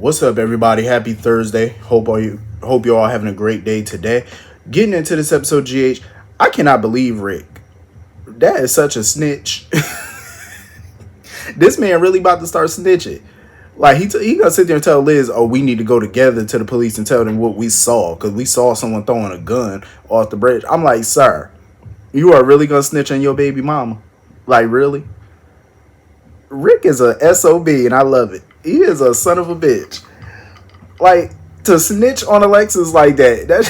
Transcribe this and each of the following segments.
What's up, everybody? Happy Thursday. Hope you all having a great day today. Getting into this episode, GH, I cannot believe Rick. That is such a snitch. This man really about to start snitching. Like he gonna sit there and tell Liz, "Oh, we need to go together to the police and tell them what we saw because we saw someone throwing a gun off the bridge." I'm like, "Sir, you are really gonna snitch on your baby mama? Like, really?" Rick is a SOB and I love it. He is a son of a bitch. Like, to snitch on Alexis like that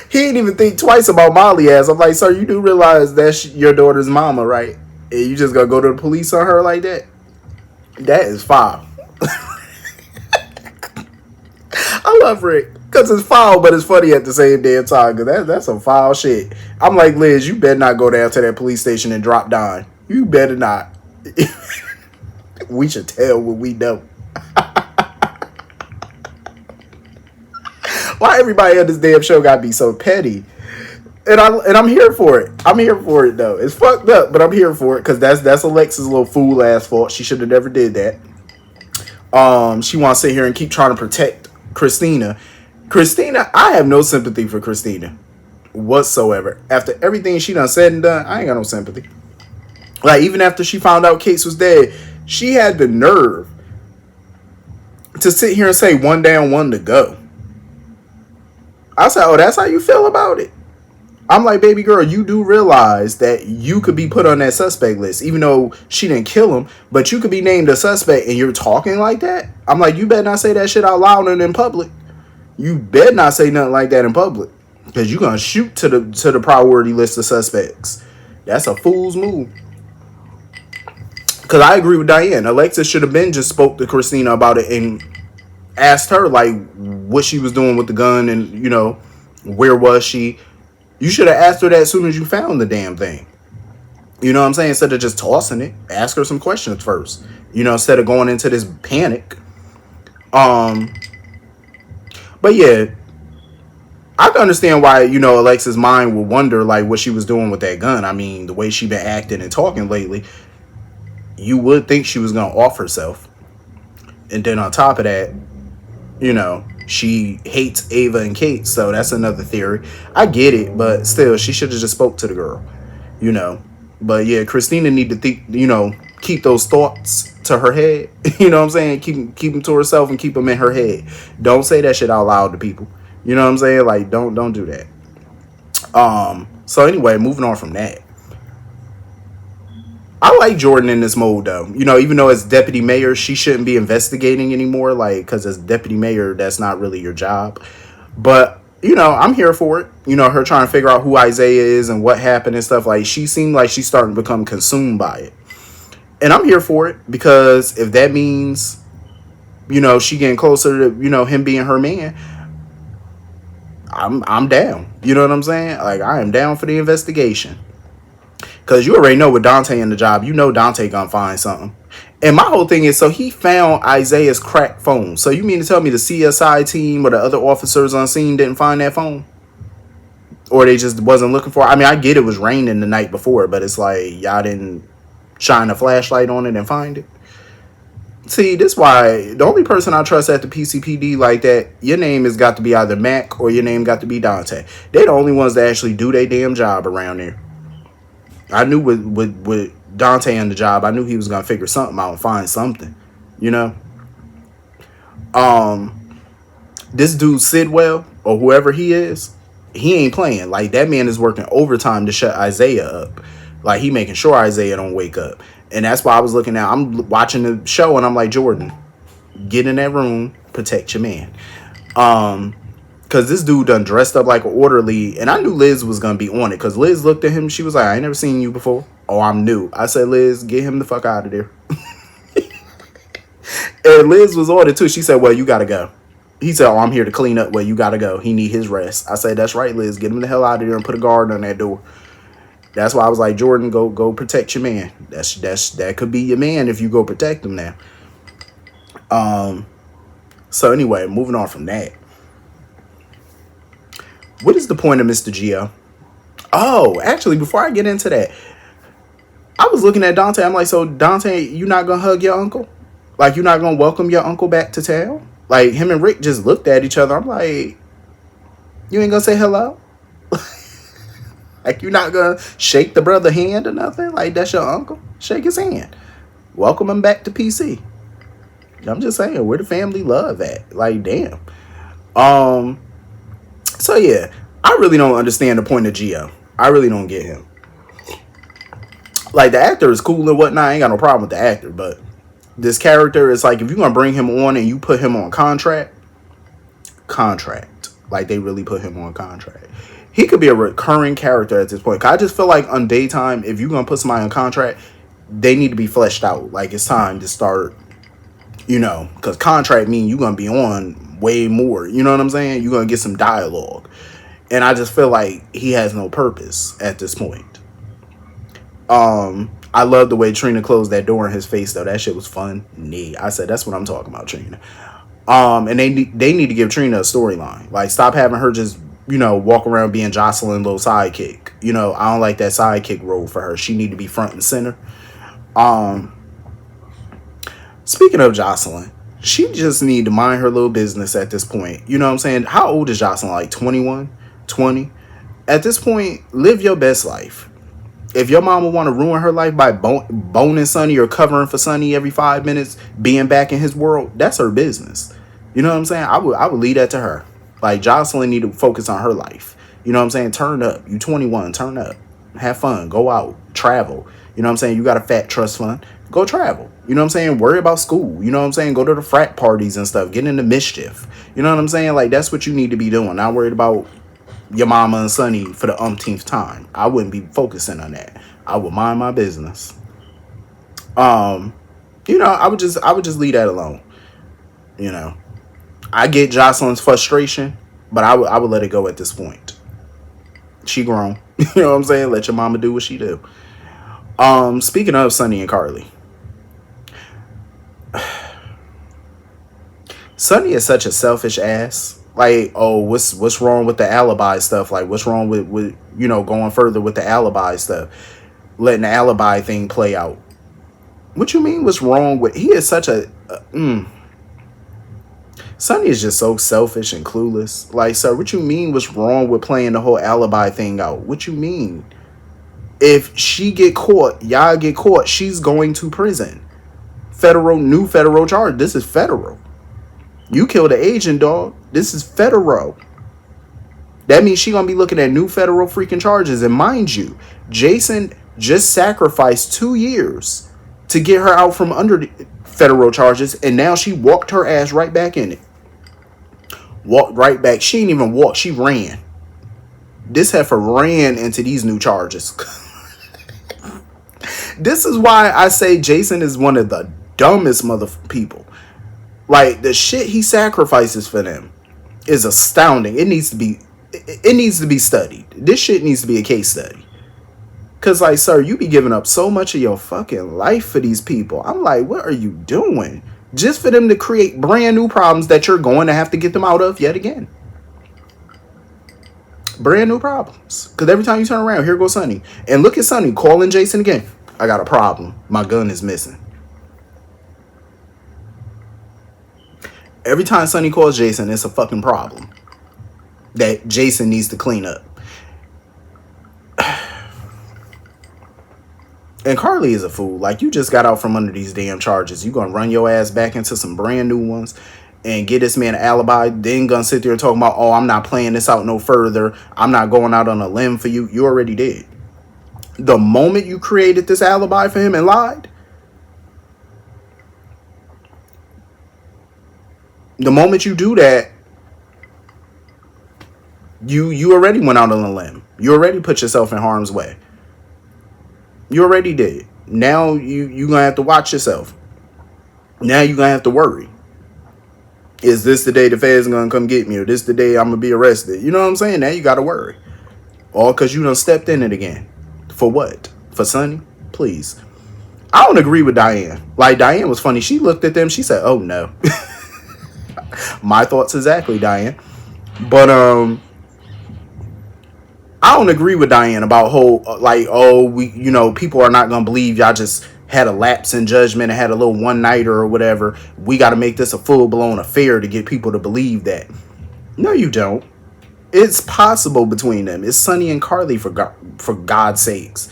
he didn't even think twice about Molly ass. I'm like, "Sir, you do realize that's your daughter's mama, right? And you just gonna go to the police on her like that? That is foul." I love Rick because it's foul, but it's funny at the same damn time because that's some foul shit. I'm like, "Liz, you better not go down to that police station and drop down. You better not." We should tell what we know. Why everybody on this damn show gotta be so petty? And I'm here for it. I'm here for it though. It's fucked up, but I'm here for it because that's Alexa's little fool ass fault. She should have never did that. She wants to sit here and keep trying to protect Christina. I have no sympathy for Christina whatsoever. After everything she done said and done, I ain't got no sympathy. Like, even after she found out Case was dead, she had the nerve to sit here and say one down, one to go. I said, "Oh, that's how you feel about it?" I'm like, "Baby girl, you do realize that you could be put on that suspect list, even though she didn't kill him, but you could be named a suspect and you're talking like that?" I'm like, "You better not say that shit out loud and in public. You better not say nothing like that in public, because you're gonna shoot to the priority list of suspects. That's a fool's move." Because I agree with Diane. Alexis should have been just spoke to Christina about it and asked her, like, what she was doing with the gun and, where was she. You should have asked her that as soon as you found the damn thing. You know what I'm saying? Instead of just tossing it, ask her some questions first. Instead of going into this panic. But yeah, I can understand why, Alexis' mind would wonder, like, what she was doing with that gun. I mean, the way she been acting and talking lately, you would think she was going to off herself. And then on top of that, she hates Ava and Kate. So that's another theory. I get it, but still, she should have just spoke to the girl, But yeah, Christina need to think, keep those thoughts to her head. You know what I'm saying? Keep them to herself and keep them in her head. Don't say that shit out loud to people. You know what I'm saying? Like, don't do that. So anyway, moving on from that. I like Jordan in this mode, though. Even though as deputy mayor, she shouldn't be investigating anymore. Like, because as deputy mayor, that's not really your job. But, I'm here for it. Her trying to figure out who Isaiah is and what happened and stuff. Like, she seemed like she's starting to become consumed by it. And I'm here for it because if that means, she getting closer to, him being her man, I'm down. You know what I'm saying? Like, I am down for the investigation. Because you already know with Dante in the job, Dante gonna find something. And my whole thing is, so he found Isaiah's cracked phone. So you mean to tell me the CSI team or the other officers on scene didn't find that phone? Or they just wasn't looking for it? I mean, I get it was raining the night before, but it's like, y'all didn't shine a flashlight on it and find it. See, this is why the only person I trust at the PCPD like that, your name has got to be either Mac or your name got to be Dante. They're the only ones that actually do their damn job around there. I knew with Dante on the job, I knew he was gonna figure something out and find something, This dude Sidwell or whoever he is, he ain't playing. Like, that man is working overtime to shut Isaiah up. Like, he making sure Isaiah don't wake up. And that's why I was looking at. I'm watching the show and I'm like, Jordan, get in that room, protect your man. Because this dude done dressed up like an orderly. And I knew Liz was going to be on it. Because Liz looked at him. She was like, "I ain't never seen you before." "Oh, I'm new." I said, "Liz, get him the fuck out of there." And Liz was on it too. She said, "Well, you got to go." He said, "Oh, I'm here to clean up." "Well, you got to go. He need his rest." I said, "That's right, Liz. Get him the hell out of there and put a guard on that door." That's why I was like, Jordan, go protect your man. That could be your man if you go protect him now. So anyway, moving on from that. What is the point of Mr. Gio? Oh, actually, before I get into that, I was looking at Dante. I'm like, so Dante, you not gonna hug your uncle? Like, you not gonna welcome your uncle back to town? Like, him and Rick just looked at each other. I'm like, you ain't gonna say hello? Like, you not gonna shake the brother hand or nothing? Like, that's your uncle? Shake his hand. Welcome him back to PC. I'm just saying, where the family love at? Like, damn. So yeah, I really don't understand the point of Gio. I really don't get him. Like, the actor is cool and whatnot. I ain't got no problem with the actor, but this character is like, if you're gonna bring him on and you put him on contract, like, they really put him on contract. He could be a recurring character at this point. I just feel like on daytime, if you're gonna put somebody on contract, they need to be fleshed out. Like, it's time to start, because contract mean you're gonna be on way more. You know what I'm saying? You're gonna get some dialogue, and I just feel like he has no purpose at this point. I love the way Trina closed that door in his face, though. That shit was fun. I said, that's what I'm talking about, Trina. And they need to give Trina a storyline. Like, stop having her just, walk around being Jocelyn's little sidekick. I don't like that sidekick role for her. She need to be front and center. Speaking of Jocelyn, she just need to mind her little business at this point. You know what I'm saying? How old is Jocelyn? Like 21, 20? At this point, live your best life. If your mama want to ruin her life by boning Sonny or covering for Sonny every 5 minutes, being back in his world, that's her business. You know what I'm saying? I would leave that to her. Like, Jocelyn need to focus on her life. You know what I'm saying? Turn up. You 21, turn up. Have fun. Go out. Travel. You know what I'm saying? You got a fat trust fund. Go travel. You know what I'm saying? Worry about school. You know what I'm saying? Go to the frat parties and stuff. Get into mischief. You know what I'm saying? Like, that's what you need to be doing. Not worried about your mama and Sonny for the umpteenth time. I wouldn't be focusing on that. I would mind my business. I would just leave that alone. I get Jocelyn's frustration, but I would let it go at this point. She grown. You know what I'm saying? Let your mama do what she do. Speaking of Sonny and Carly, Sonny is such a selfish ass. Like, oh, what's wrong with the alibi stuff? Like, what's wrong with going further with the alibi stuff? Letting the alibi thing play out. What you mean what's wrong with... He is such a... Sonny is just so selfish and clueless. Like, sir, what you mean what's wrong with playing the whole alibi thing out? What you mean? If she get caught, y'all get caught, she's going to prison. New federal charge. This is federal. You killed an agent, dog. This is federal. That means she gonna be looking at new federal freaking charges. And mind you, Jason just sacrificed 2 years to get her out from under the federal charges, and now she walked her ass right back in it. Walked right back. She didn't even walk. She ran. This heifer ran into these new charges. This is why I say Jason is one of the dumbest people. Like, the shit he sacrifices for them is astounding. It needs to be studied. This shit needs to be a case study. Cause, like, sir, you be giving up so much of your fucking life for these people. I'm like, what are you doing? Just for them to create brand new problems that you're going to have to get them out of yet again. Brand new problems. Cause every time you turn around, here goes Sonny. And look at Sonny calling Jason again. I got a problem. My gun is missing. Every time Sonny calls Jason, it's a fucking problem that Jason needs to clean up. And Carly is a fool. Like, you just got out from under these damn charges. You gonna run your ass back into some brand new ones and get this man an alibi. Then gonna sit there and talk about, oh, I'm not playing this out no further. I'm not going out on a limb for you. You already did. The moment you created this alibi for him and lied, the moment you do that, you already went out on a limb. You already put yourself in harm's way. You already did. Now you gonna have to watch yourself. Now you gonna have to worry. Is this the day the feds gonna come get me? Or this the day I'm gonna be arrested? You know what I'm saying? Now you gotta worry. All because you done stepped in it again. For what? For Sonny? Please. I don't agree with Diane. Like, Diane was funny. She looked at them. She said, oh no. My thoughts exactly, Diane. But I I don't agree with Diane about whole like, oh, we, people are not gonna believe y'all just had a lapse in judgment and had a little one nighter or whatever. We got to make this a full blown affair to get people to believe that. No, you don't. It's possible between them. It's Sonny and Carly, for God's sakes.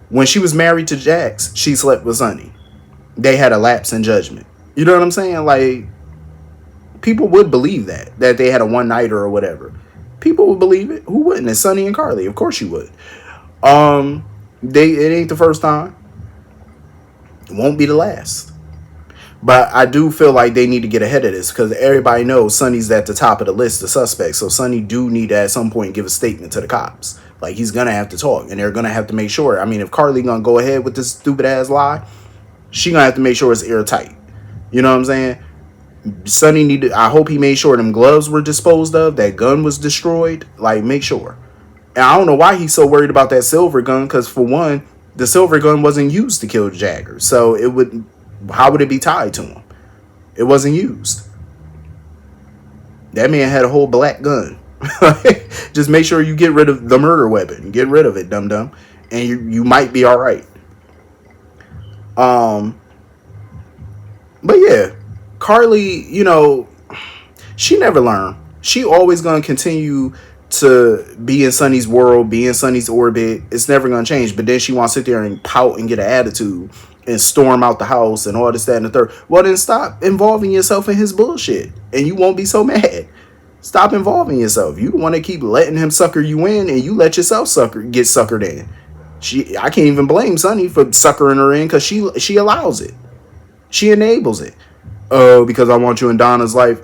When she was married to Jax, she slept with Sonny. They had a lapse in judgment. You know what I'm saying? Like, people would believe that they had a one nighter or whatever. People would believe it. Who wouldn't? It's Sonny and Carly. Of course you would. It ain't the first time. It won't be the last. But I do feel like they need to get ahead of this because everybody knows Sonny's at the top of the list of suspects. So Sonny do need to at some point give a statement to the cops. Like, he's gonna have to talk, and they're gonna have to make sure. I mean, if Carly gonna go ahead with this stupid ass lie, she gonna have to make sure it's airtight. You know what I'm saying? Sonny needed. I hope he made sure them gloves were disposed of, that gun was destroyed. Like, make sure. And I don't know why he's so worried about that silver gun, because for one, the silver gun wasn't used to kill Jagger. So it would. How would it be tied to him? It wasn't used. That man had a whole black gun. Just make sure you get rid of the murder weapon. Get rid of it, dum dum, and you might be all right. But yeah, Carly, she never learned. She always gonna continue to be in Sonny's world, be in Sonny's orbit. It's never gonna change. But then she wants to sit there and pout and get an attitude and storm out the house and all this, that, and the third. Well, then stop involving yourself in his bullshit, and you won't be so mad. Stop involving yourself. You want to keep letting him sucker you in, and you let yourself get suckered in. I can't even blame Sonny for suckering her in because she allows it. She enables it. Oh, because I want you in Donna's life.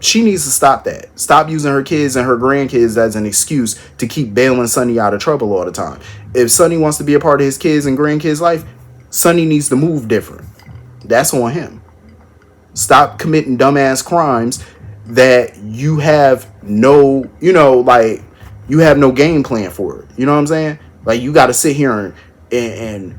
She needs to stop that. Stop using her kids and her grandkids as an excuse to keep bailing Sonny out of trouble all the time. If Sonny wants to be a part of his kids and grandkids' life, Sonny needs to move different. That's on him. Stop committing dumbass crimes that you have no, you have no game plan for it. You know what I'm saying? Like, you got to sit here and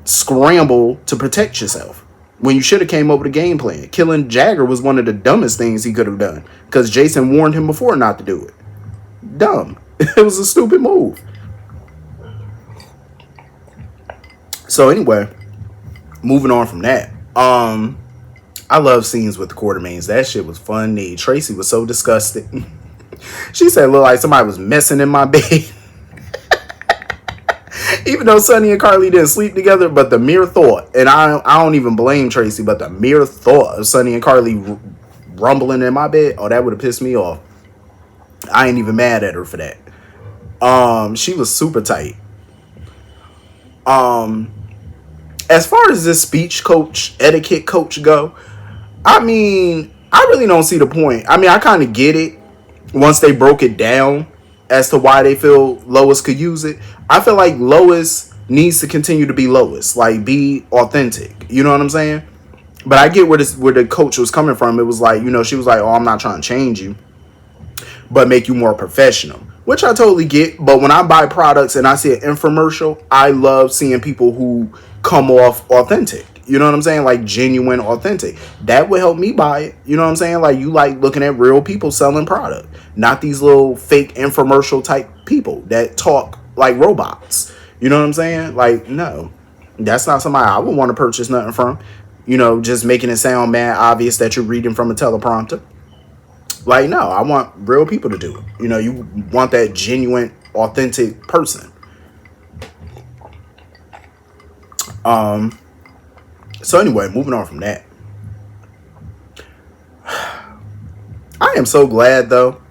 scramble to protect yourself when you should have came up with a game plan. Killing Jagger was one of the dumbest things he could have done because Jason warned him before not to do it. Dumb. It was a stupid move. So anyway, moving on from that, I love scenes with the Quartermaines. That shit was funny. Tracy was so disgusted. She said, look like somebody was messing in my bed. Even though Sonny and Carly didn't sleep together, but the mere thought, and I don't even blame Tracy, but the mere thought of Sonny and Carly rumbling in my bed, oh, that would have pissed me off. I ain't even mad at her for that. She was super tight. As far as this speech coach, etiquette coach go, I mean, I really don't see the point. I mean, I kind of get it once they broke it down as to why they feel Lois could use it. I feel like Lois needs to continue to be Lois, like be authentic. You know what I'm saying? But I get where the coach was coming from. It was like, she was like, oh, I'm not trying to change you, but make you more professional, which I totally get. But when I buy products and I see an infomercial, I love seeing people who come off authentic. You know what I'm saying? Like genuine, authentic. That would help me buy it. You know what I'm saying? Like, you like looking at real people selling product, not these little fake infomercial type people that talk like robots. You know what I'm saying? Like, no, that's not somebody I would want to purchase nothing from. Just making it sound mad obvious that you're reading from a teleprompter. Like, no, I want real people to do it. You want that genuine, authentic person. So anyway, moving on from that. I am so glad, though,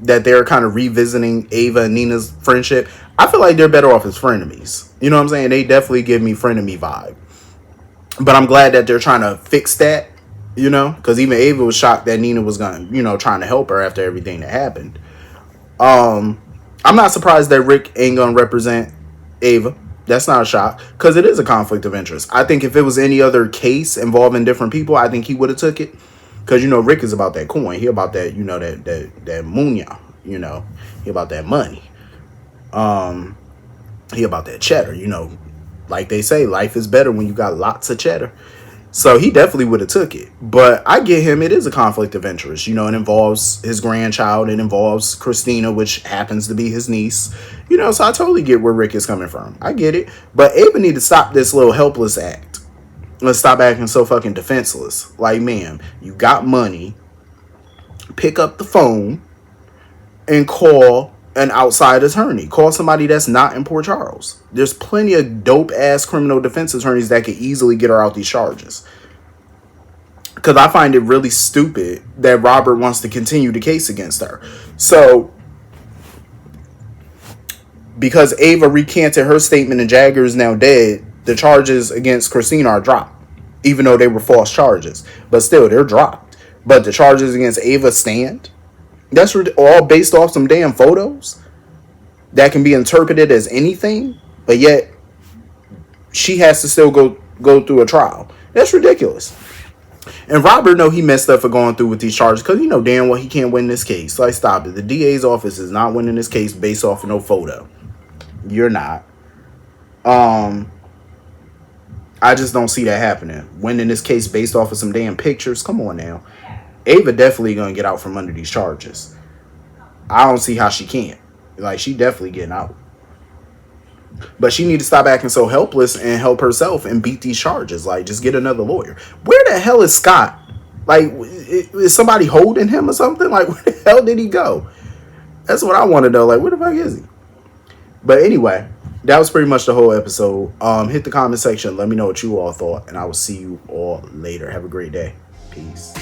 that they're kind of revisiting Ava and Nina's friendship. I feel like they're better off as frenemies. You know what I'm saying? They definitely give me frenemy vibe. But I'm glad that they're trying to fix that, because even Ava was shocked that Nina was going to, trying to help her after everything that happened. I'm not surprised that Rick ain't going to represent Ava. That's not a shock, because it is a conflict of interest. I think if it was any other case involving different people, I think he would have took it. Because, Rick is about that coin. He about that, that munya, he about that money. He about that cheddar, like they say, life is better when you got lots of cheddar. So he definitely would have took it. But I get him, it is a conflict of interest. You know, it involves his grandchild. It involves Christina, which happens to be his niece. You know, so I totally get where Rick is coming from. I get it. But Ava need to stop this little helpless act. Let's stop acting so fucking defenseless. Like, ma'am, you got money. Pick up the phone and call an outside attorney. Call somebody that's not in Port Charles. There's plenty of dope ass criminal defense attorneys that could easily get her out these charges. Because I find it really stupid that Robert wants to continue the case against her. So, because Ava recanted her statement and Jagger is now dead, the charges against Christina are dropped. Even though they were false charges. But still, they're dropped. But the charges against Ava stand. That's all based off some damn photos that can be interpreted as anything, but yet she has to still go through a trial. That's ridiculous. And Robert know he messed up for going through with these charges because you know damn well he can't win this case. So I stop it. The DA's office is not winning this case based off of no photo. You're not. I just don't see that happening. Winning this case based off of some damn pictures. Come on now. Ava definitely gonna get out from under these charges. I don't see how she can't. Like, she definitely getting out. But she need to stop acting so helpless and help herself and beat these charges. Like, just get another lawyer. Where the hell is Scott? Like, is somebody holding him or something? Like, where the hell did he go? That's what I want to know. Like, where the fuck is he? But anyway, that was pretty much the whole episode. Hit the comment section. Let me know what you all thought. And I will see you all later. Have a great day. Peace.